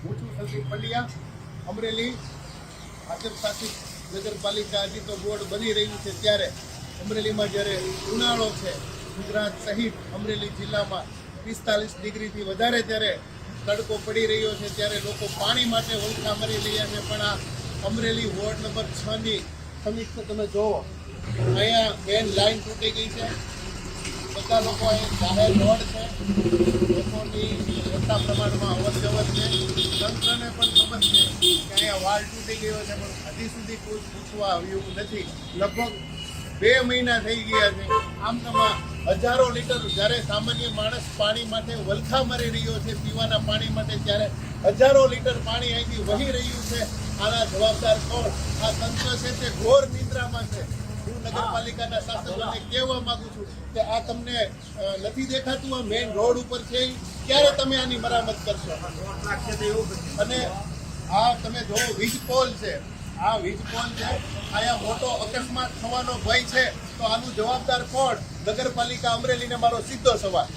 હું છું સંદીપ પંડ્યા, અમરેલી ભાજપ શાસિત નગરપાલિકા હજી તો બોર્ડ બની રહ્યું છે ત્યારે અમરેલીમાં જ્યારે ઉનાળો છે, ગુજરાત સહિત અમરેલી જિલ્લામાં 45 ડિગ્રીથી વધારે જ્યારે તડકો પડી રહ્યો છે ત્યારે લોકો પાણી માટે વલખા મરી રહ્યા છે. પણ આ અમરેલી વોર્ડ નંબર 6ની સમીક્ષા તમે જોવો, અહીંયા મેન લાઈન તૂટી ગઈ છે. બધા લોકો અહીંયા જાહેર રોડ છે, લોકોની મોટા પ્રમાણમાં અવર જવર છે. તંત્રને પણ ખબર છે કે અહીંયા વાળ તૂટી ગયો છે, પણ હજી સુધી કોઈ પૂછવા આવ્યું નથી. લગભગ 2 મહિના થઈ ગયા છે. આમ તમામ હજારો લીટર જ્યારે સામાન્ય માણસ પાણી માટે વલખા મારી રહ્યો છે, પીવાના પાણી માટે, ત્યારે હજારો લીટર પાણી અહીંથી વહી રહ્યું છે. આના જવાબદાર કોણ? આ તંત્ર છે તે ઘોર નિંદ્રામાં છે. હું નગરપાલિકાના શાસકોને કહેવા માંગુ છું કે આ તમને નથી દેખાતું આ મેઇન રોડ ઉપર છે, ક્યારે તમે આની મરામત કરશો? અને આ તમે જો વીજ પોલ છે, આ વીજ પોલ છે, અહીંયા મોટો અકસ્માત થવાનો ભય છે, તો આનું જવાબદાર કોણ? નગરપાલિકા અમરેલીને મારો સીધો સવાલ.